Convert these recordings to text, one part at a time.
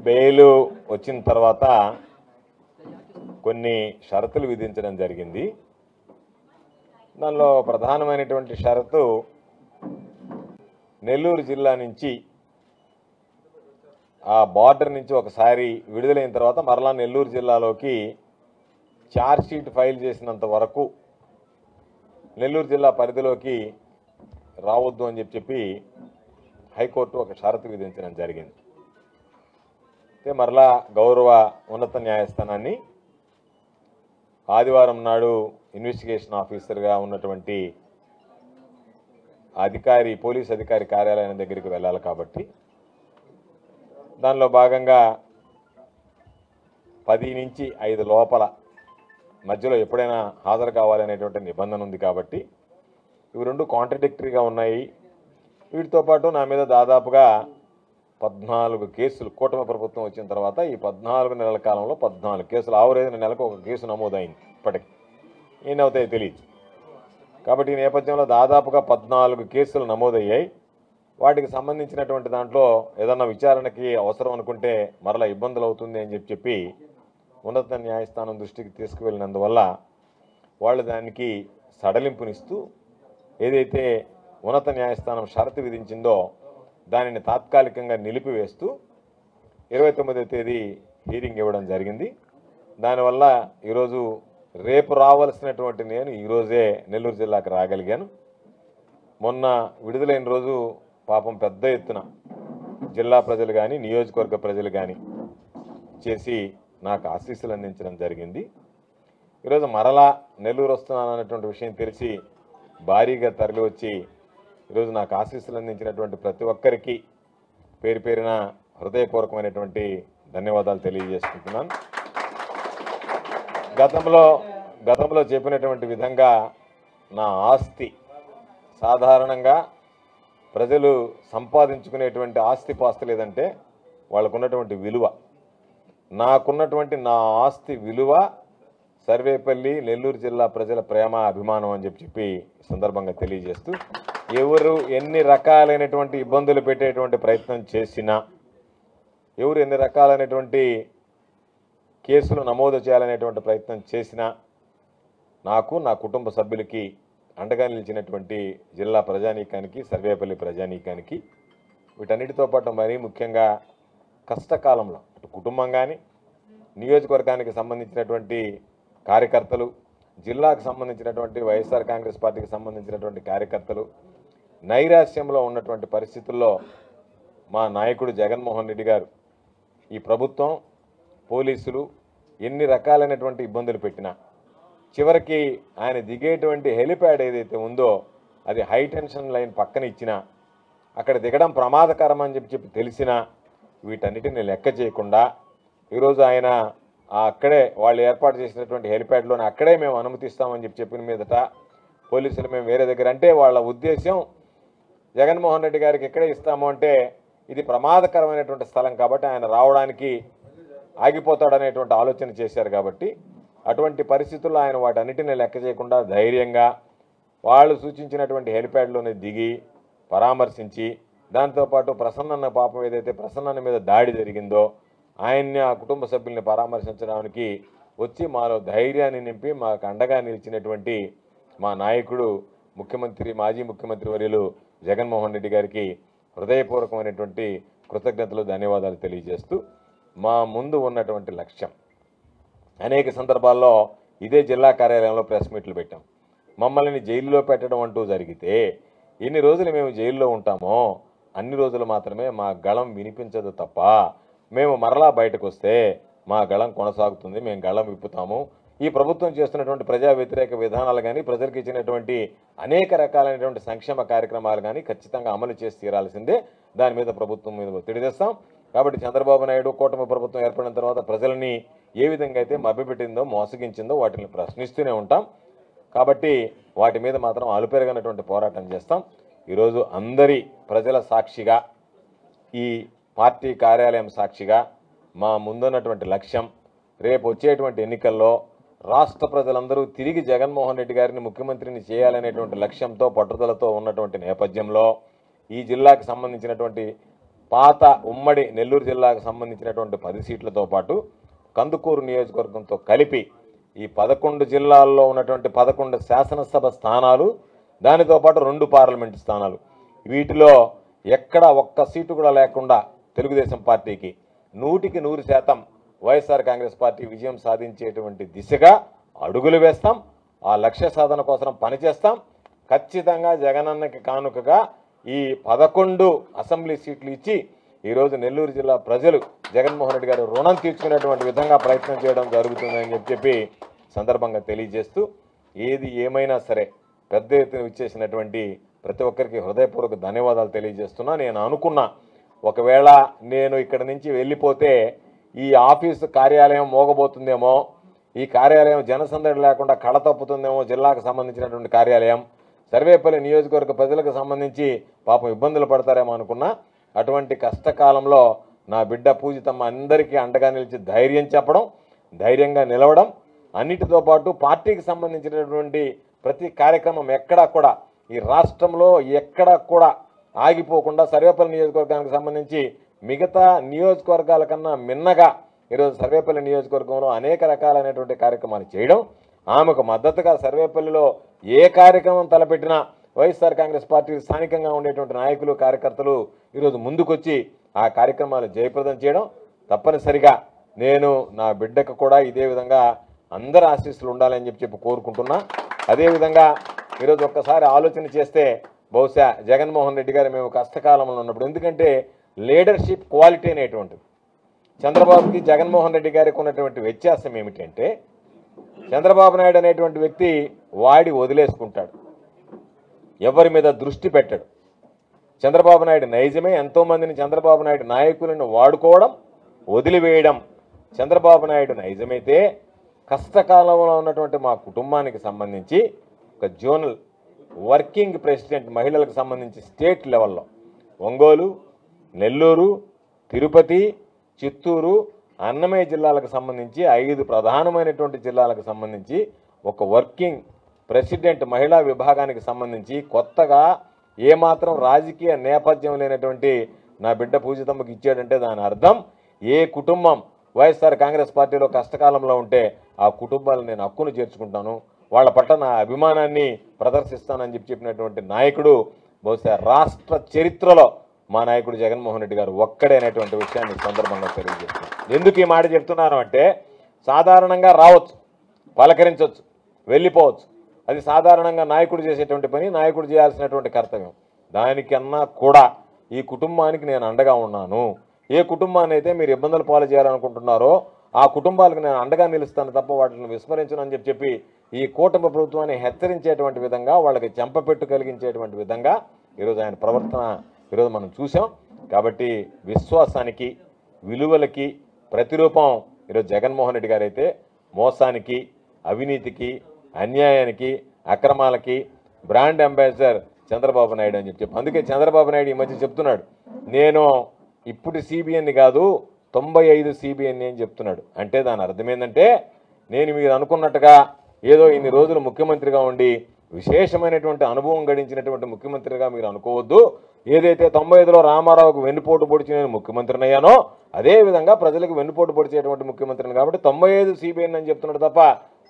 Bail వచ్చిన తర్వాత కొన్ని షరతులు విధించడం జరిగింది. దానిలో ప్రధానమైనటువంటి షరతు నెల్లూరు జిల్లా నుంచి ఆ బార్డర్ నుంచి ఒకసారి విడుదలైన తర్వాత మరలా నెల్లూరు జిల్లాలోకి ఛార్జ్ షీట్ ఫైల్ చేసినంత వరకు నెల్లూరు జిల్లా పరిధిలోకి రావద్దు అని చెప్పి హైకోర్టు ఒక షరతు విధించడం జరిగింది. అయితే మరలా గౌరవ ఉన్నత న్యాయస్థానాన్ని ఆదివారం నాడు ఇన్వెస్టిగేషన్ ఆఫీసర్గా ఉన్నటువంటి అధికారి పోలీస్ అధికారి కార్యాలయం దగ్గరికి వెళ్ళాలి కాబట్టి దానిలో భాగంగా 10 నుంచి 5 లోపల మధ్యలో ఎప్పుడైనా హాజరు కావాలనేటువంటి నిబంధన ఉంది కాబట్టి ఇవి రెండు కాంట్రడిక్టరీగా ఉన్నాయి. వీటితో పాటు నా మీద దాదాపుగా 14 కేసులు కూటమి ప్రభుత్వం వచ్చిన తర్వాత ఈ 14 నెలల కాలంలో 14 కేసులు ఆవరేజ్ నెలకు ఒక కేసు నమోదైంది. ఇప్పటికి ఏమవుతాయో తెలియదు. కాబట్టి ఈ నేపథ్యంలో దాదాపుగా 14 కేసులు నమోదయ్యాయి. వాటికి సంబంధించినటువంటి దాంట్లో ఏదన్నా విచారణకి అవసరం అనుకుంటే మరలా ఇబ్బందులు అవుతుంది అని చెప్పి ఉన్నత న్యాయస్థానం దృష్టికి తీసుకువెళ్ళినందువల్ల వాళ్ళు దానికి సడలింపునిస్తూ ఏదైతే ఉన్నత న్యాయస్థానం షరతు విధించిందో దానిని తాత్కాలికంగా నిలిపివేస్తూ 29వ తేదీ హీరింగ్ ఇవ్వడం జరిగింది. దానివల్ల ఈరోజు రేపు రావాల్సినటువంటి నేను ఈరోజే నెల్లూరు జిల్లాకు రాగలిగాను. మొన్న విడుదలైన రోజు పాపం పెద్ద ఎత్తున జిల్లా ప్రజలు కానీ నియోజకవర్గ ప్రజలు కానీ చేసి నాకు ఆశీస్సులు అందించడం జరిగింది. ఈరోజు మరలా నెల్లూరు వస్తున్నాను అన్నటువంటి విషయం తెలిసి భారీగా తరలి వచ్చి ఈరోజు నాకు ఆశీస్సులు అందించినటువంటి ప్రతి ఒక్కరికి పేరు పేరున హృదయపూర్వకమైనటువంటి ధన్యవాదాలు తెలియజేసుకుంటున్నాను. గతంలో చెప్పినటువంటి విధంగా నా ఆస్తి సాధారణంగా ప్రజలు సంపాదించుకునేటువంటి ఆస్తిపాస్తి లేదంటే వాళ్ళకున్నటువంటి విలువ, నాకున్నటువంటి నా ఆస్తి విలువ సర్వేపల్లి నెల్లూరు జిల్లా ప్రజల ప్రేమ అభిమానం అని చెప్పి సందర్భంగా తెలియజేస్తూ ఎవరు ఎన్ని రకాలైనటువంటి ఇబ్బందులు పెట్టేటువంటి ప్రయత్నం చేసినా, ఎవరు ఎన్ని రకాలైనటువంటి కేసులు నమోదు చేయాలనేటువంటి ప్రయత్నం చేసినా నాకు నా కుటుంబ సభ్యులకి అండగా నిలిచినటువంటి జిల్లా ప్రజానీకానికి సర్వేపల్లి ప్రజానీకానికి వీటన్నిటితో పాటు మరీ ముఖ్యంగా కష్టకాలంలో అటు కుటుంబం కానీ నియోజకవర్గానికి సంబంధించినటువంటి కార్యకర్తలు, జిల్లాకు సంబంధించినటువంటి వైఎస్ఆర్ కాంగ్రెస్ పార్టీకి సంబంధించినటువంటి కార్యకర్తలు నైరాశ్యంలో ఉన్నటువంటి పరిస్థితుల్లో మా నాయకుడు జగన్మోహన్ రెడ్డి గారు ఈ ప్రభుత్వం పోలీసులు ఎన్ని రకాలైనటువంటి ఇబ్బందులు పెట్టినా చివరికి ఆయన దిగేటువంటి హెలిప్యాడ్ ఏదైతే ఉందో అది హై టెన్షన్ లైన్ పక్కన ఇచ్చినా అక్కడ దిగడం ప్రమాదకరం అని చెప్పి తెలిసినా వీటన్నిటిని లెక్క చేయకుండా ఈరోజు ఆయన అక్కడే వాళ్ళు ఏర్పాటు చేసినటువంటి హెలిప్యాడ్లోనే అక్కడే మేము అనుమతిస్తామని చెప్పిన మీదట పోలీసులు మేము వేరే దగ్గర అంటే వాళ్ళ ఉద్దేశం జగన్మోహన్ రెడ్డి గారికి ఎక్కడే ఇస్తాము అంటే ఇది ప్రమాదకరమైనటువంటి స్థలం కాబట్టి ఆయన రావడానికి ఆగిపోతాడనేటువంటి ఆలోచన చేశారు. కాబట్టి అటువంటి పరిస్థితుల్లో ఆయన వాటన్నిటిని లెక్క చేయకుండా ధైర్యంగా వాళ్ళు సూచించినటువంటి హెలిప్యాడ్లోనే దిగి పరామర్శించి దాంతోపాటు ప్రసన్నన్న పాపం ఏదైతే ప్రసన్నన్న మీద దాడి జరిగిందో ఆయన్ని ఆ కుటుంబ సభ్యుల్ని పరామర్శించడానికి వచ్చి మాలో ధైర్యాన్ని నింపి మాకు అండగా నిలిచినటువంటి మా నాయకుడు మాజీ ముఖ్యమంత్రి వర్యులు జగన్మోహన్ రెడ్డి గారికి హృదయపూర్వకమైనటువంటి కృతజ్ఞతలు ధన్యవాదాలు తెలియజేస్తూ మా ముందు ఉన్నటువంటి లక్ష్యం అనేక సందర్భాల్లో ఇదే జిల్లా కార్యాలయంలో ప్రెస్ మీట్లు పెట్టాం. మమ్మల్ని జైలులో పెట్టడం అంటూ జరిగితే ఎన్ని రోజులు మేము జైల్లో ఉంటామో అన్ని రోజులు మాత్రమే మా గళం వినిపించదు తప్ప మేము మరలా బయటకు వస్తే మా గళం కొనసాగుతుంది, మేము గళం విప్పుతాము. ఈ ప్రభుత్వం చేస్తున్నటువంటి ప్రజా వ్యతిరేక విధానాలు కానీ ప్రజలకు ఇచ్చినటువంటి అనేక రకాలైనటువంటి సంక్షేమ కార్యక్రమాలు కానీ ఖచ్చితంగా అమలు చేసి తీరాల్సిందే. దాని మీద ప్రభుత్వం మీద ఒత్తిడి తెస్తాం. కాబట్టి చంద్రబాబు నాయుడు కూటమి ప్రభుత్వం ఏర్పడిన తర్వాత ప్రజలని ఏ విధంగా అయితే మభ్యపెట్టిందో మోసగించిందో వాటిని ప్రశ్నిస్తూనే ఉంటాం. కాబట్టి వాటి మీద మాత్రం అలుపెరగనటువంటి పోరాటం చేస్తాం. ఈరోజు అందరి ప్రజల సాక్షిగా ఈ పార్టీ కార్యాలయం సాక్షిగా మా ముందున్నటువంటి లక్ష్యం రేపు వచ్చేటువంటి ఎన్నికల్లో రాష్ట్ర ప్రజలందరూ తిరిగి జగన్మోహన్ రెడ్డి గారిని ముఖ్యమంత్రిని చేయాలనేటువంటి లక్ష్యంతో పట్టుదలతో ఉన్నటువంటి నేపథ్యంలో ఈ జిల్లాకు సంబంధించినటువంటి పాత ఉమ్మడి నెల్లూరు జిల్లాకు సంబంధించినటువంటి 10 సీట్లతో పాటు కందుకూరు నియోజకవర్గంతో కలిపి ఈ 11 జిల్లాల్లో ఉన్నటువంటి 11 శాసనసభ స్థానాలు, దానితో పాటు 2 పార్లమెంటు స్థానాలు, వీటిలో ఎక్కడ ఒక్క సీటు కూడా లేకుండా తెలుగుదేశం పార్టీకి 100% వైఎస్ఆర్ కాంగ్రెస్ పార్టీ విజయం సాధించేటువంటి దిశగా అడుగులు వేస్తాం. ఆ లక్ష్య సాధన కోసం పనిచేస్తాం. ఖచ్చితంగా జగనన్నకి కానుకగా ఈ 11 అసెంబ్లీ సీట్లు ఇచ్చి ఈరోజు నెల్లూరు జిల్లా ప్రజలు జగన్మోహన్ రెడ్డి గారు రుణం తీర్చుకునేటువంటి విధంగా ప్రయత్నం చేయడం జరుగుతుందని చెప్పి సందర్భంగా తెలియజేస్తూ, ఏది ఏమైనా సరే పెద్ద ఎత్తున ఇచ్చేసినటువంటి ప్రతి ఒక్కరికి హృదయపూర్వక ధన్యవాదాలు తెలియజేస్తున్నా. నేను అనుకున్నా ఒకవేళ నేను ఇక్కడ నుంచి వెళ్ళిపోతే ఈ ఆఫీసు కార్యాలయం మోగబోతుందేమో, ఈ కార్యాలయం జనసందడి లేకుండా కళ తప్పుతుందేమో, జిల్లాకు సంబంధించినటువంటి కార్యాలయం, సర్వేపల్లి నియోజకవర్గ ప్రజలకు సంబంధించి పాపం ఇబ్బందులు పడతారేమో అనుకున్నా. అటువంటి కష్టకాలంలో నా బిడ్డ పూజితమ్మ అందరికీ అండగా నిలిచి ధైర్యం చెప్పడం, ధైర్యంగా నిలవడం, అన్నిటితో పాటు పార్టీకి సంబంధించినటువంటి ప్రతి కార్యక్రమం ఎక్కడా కూడా ఈ రాష్ట్రంలో ఎక్కడా కూడా ఆగిపోకుండా సర్వేపల్లి నియోజకవర్గానికి సంబంధించి మిగతా నియోజకవర్గాల కన్నా మిన్నగా ఈరోజు సర్వేపల్లి నియోజకవర్గంలో అనేక రకాలైనటువంటి కార్యక్రమాలు చేయడం, ఆమెకు మద్దతుగా సర్వేపల్లిలో ఏ కార్యక్రమం తలపెట్టినా వైఎస్ఆర్ కాంగ్రెస్ పార్టీ స్థానికంగా ఉండేటువంటి నాయకులు, కార్యకర్తలు ఈరోజు ముందుకొచ్చి ఆ కార్యక్రమాలు జయప్రదం చేయడం. తప్పనిసరిగా నేను నా బిడ్డకు కూడా ఇదే విధంగా అందరి ఆశీస్సులు ఉండాలని చెప్పి కోరుకుంటున్నా. అదేవిధంగా ఈరోజు ఒక్కసారి ఆలోచన చేస్తే బహుశా జగన్మోహన్ రెడ్డి గారు మేము కష్టకాలంలో ఉన్నప్పుడు, ఎందుకంటే లీడర్షిప్ క్వాలిటీ అనేటువంటిది చంద్రబాబుకి జగన్మోహన్ రెడ్డి గారికి ఉన్నటువంటి వ్యత్యాసం ఏమిటంటే, చంద్రబాబు నాయుడు అనేటువంటి వ్యక్తి వాడి వదిలేసుకుంటాడు, ఎవరి మీద దృష్టి పెట్టడు. చంద్రబాబు నాయుడు నైజమే, ఎంతోమందిని చంద్రబాబు నాయుడు నాయకులను వాడుకోవడం, వదిలివేయడం చంద్రబాబు నాయుడు నైజమైతే, కష్టకాలంలో ఉన్నటువంటి మా కుటుంబానికి సంబంధించి ఒక జోనల్ వర్కింగ్ ప్రెసిడెంట్ మహిళలకు సంబంధించి స్టేట్ లెవెల్లో ఒంగోలు, నెల్లూరు, తిరుపతి, చిత్తూరు, అన్నమయ్య జిల్లాలకు సంబంధించి 5 ప్రధానమైనటువంటి జిల్లాలకు సంబంధించి ఒక వర్కింగ్ ప్రెసిడెంట్ మహిళా విభాగానికి సంబంధించి కొత్తగా ఏమాత్రం రాజకీయ నేపథ్యం లేనటువంటి నా బిడ్డ పూజితమ్మకి ఇచ్చాడంటే దాని అర్థం ఏ కుటుంబం వైఎస్ఆర్ కాంగ్రెస్ పార్టీలో కష్టకాలంలో ఉంటే ఆ కుటుంబాలను నేను హక్కును చేర్చుకుంటాను, వాళ్ళ పట్ల నా అభిమానాన్ని ప్రదర్శిస్తానని చెప్పినటువంటి నాయకుడు బహుశా రాష్ట్ర చరిత్రలో మా నాయకుడు జగన్మోహన్ రెడ్డి గారు ఒక్కడే అనేటువంటి విషయాన్ని సందర్భంగా తెలియజేస్తున్నాను. ఎందుకు ఈ మాట చెప్తున్నాను అంటే, సాధారణంగా రావచ్చు, పలకరించవచ్చు, వెళ్ళిపోవచ్చు, అది సాధారణంగా నాయకుడు చేసేటువంటి పని, నాయకుడు చేయాల్సినటువంటి కర్తవ్యం. దానికన్నా కూడా ఈ కుటుంబానికి నేను అండగా ఉన్నాను. ఏ కుటుంబాన్ని అయితే మీరు ఇబ్బందులు పాలు చేయాలనుకుంటున్నారో ఆ కుటుంబాలకు నేను అండగా నిలుస్తాను తప్ప వాటిని విస్మరించను అని చెప్పి ఈ కూటమి ప్రభుత్వాన్ని హెచ్చరించేటువంటి విధంగా, వాళ్ళకి చెంపపెట్టు కలిగించేటువంటి విధంగా ఈరోజు ఆయన ప్రవర్తన ఈరోజు మనం చూసాం. కాబట్టి విశ్వాసానికి, విలువలకి ప్రతిరూపం ఈరోజు జగన్మోహన్ రెడ్డి గారు అయితే మోసానికి, అవినీతికి, అన్యాయానికి, అక్రమాలకి బ్రాండ్ అంబాసిడర్ చంద్రబాబు నాయుడు అని చెప్పి. అందుకే చంద్రబాబు నాయుడు ఈ మధ్య చెప్తున్నాడు, నేను ఇప్పుడు సిబిఎన్ని కాదు 95 సిబిఎన్ని అని చెప్తున్నాడు. అంటే దాని అర్థం ఏంటంటే, నేను మీరు అనుకున్నట్టుగా ఏదో ఇన్ని రోజులు ముఖ్యమంత్రిగా ఉండి విశేషమైనటువంటి అనుభవం గడించినటువంటి ముఖ్యమంత్రిగా మీరు అనుకోవద్దు. ఏదైతే 95లో రామారావుకు వెన్నుపోటు పొడిచి నేను ముఖ్యమంత్రిని అయ్యానో అదేవిధంగా ప్రజలకు వెన్నుపోటు పొడిచేటువంటి ముఖ్యమంత్రిని, కాబట్టి 95 సిబిఎన్ అని చెప్తున్నాడు తప్ప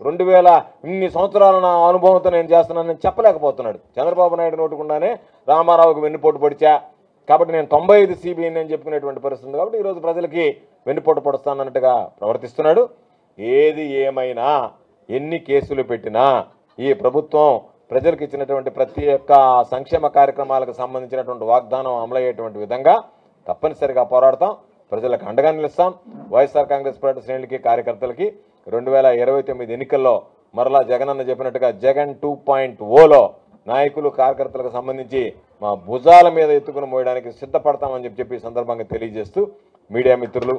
2000 ఇన్ని సంవత్సరాల నా అనుభవంతో నేను చేస్తున్నానని చెప్పలేకపోతున్నాడు. చంద్రబాబు నాయుడు నోటుకుండానే రామారావుకు వెన్నుపోటు పొడిచా కాబట్టి నేను 95 సిబిఎన్ అని చెప్పుకునేటువంటి పరిస్థితి. కాబట్టి ఈరోజు ప్రజలకి వెన్నుపోటు పొడుస్తానన్నట్టుగా ప్రవర్తిస్తున్నాడు. ఏది ఏమైనా, ఎన్ని కేసులు పెట్టినా ఈ ప్రభుత్వం ప్రజలకు ఇచ్చినటువంటి ప్రతి ఒక్క సంక్షేమ కార్యక్రమాలకు సంబంధించినటువంటి వాగ్దానం అమలయ్యేటువంటి విధంగా తప్పనిసరిగా పోరాడతాం, ప్రజలకు అండగా నిలుస్తాం. వైఎస్ఆర్ కాంగ్రెస్ పార్టీ శ్రేణులకి, కార్యకర్తలకి 2029 ఎన్నికల్లో మరలా జగనన్న చెప్పినట్టుగా జగన్ 2.0లో నాయకులు, కార్యకర్తలకు సంబంధించి మా భుజాల మీద ఎత్తుకుని మోయడానికి సిద్ధపడతామని చెప్పి సందర్భంగా తెలియజేస్తూ, మీడియా మిత్రులు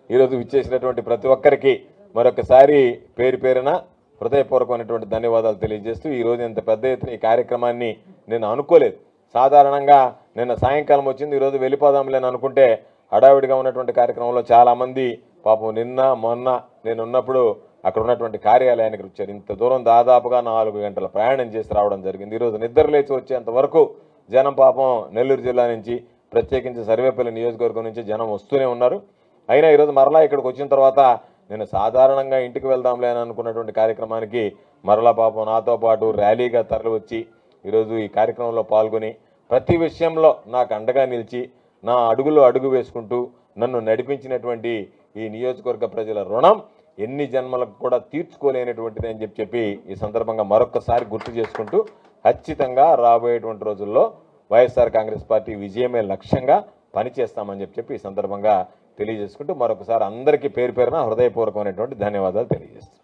ఈరోజు విచ్చేసినటువంటి ప్రతి ఒక్కరికి మరొకసారి పేరు పేరున హృదయపూర్వకమైనటువంటి ధన్యవాదాలు తెలియజేస్తూ, ఈరోజు ఇంత పెద్ద ఎత్తున ఈ కార్యక్రమాన్ని నేను అనుకోలేదు. సాధారణంగా నిన్న సాయంకాలం వచ్చింది, ఈరోజు వెళ్ళిపోదాంలే అని అనుకుంటే హడావిడిగా ఉన్నటువంటి కార్యక్రమంలో చాలామంది పాపం నిన్న మొన్న నేను ఉన్నప్పుడు అక్కడ ఉన్నటువంటి కార్యాలయానికి వచ్చారు. ఇంత దూరం దాదాపుగా 4 గంటల ప్రయాణం చేసి రావడం జరిగింది. ఈరోజు నిద్ర లేచి వచ్చేంత వరకు జనం పాపం నెల్లూరు జిల్లా నుంచి ప్రత్యేకించి సర్వేపల్లి నియోజకవర్గం నుంచి జనం వస్తూనే ఉన్నారు. అయినా ఈరోజు మరలా ఇక్కడికి వచ్చిన తర్వాత నేను సాధారణంగా ఇంటికి వెళ్దాంలే అని అనుకున్నటువంటి కార్యక్రమానికి మరలా పాపం నాతో పాటు ర్యాలీగా తరలివచ్చి ఈరోజు ఈ కార్యక్రమంలో పాల్గొని ప్రతి విషయంలో నాకు అండగా నిలిచి నా అడుగులో అడుగు వేసుకుంటూ నన్ను నడిపించినటువంటి ఈ నియోజకవర్గ ప్రజల రుణం ఎన్ని జన్మలకు కూడా తీర్చుకోలేనటువంటిది అని చెప్పి ఈ సందర్భంగా మరొకసారి గుర్తు చేసుకుంటూ ఖచ్చితంగా రాబోయేటువంటి రోజుల్లో వైఎస్ఆర్ కాంగ్రెస్ పార్టీ విజయమే లక్ష్యంగా పనిచేస్తామని చెప్పి ఈ సందర్భంగా తెలియజేసుకుంటూ మరొకసారి అందరికీ పేరు పేరున హృదయపూర్వకమైనటువంటి ధన్యవాదాలు తెలియజేస్తాను.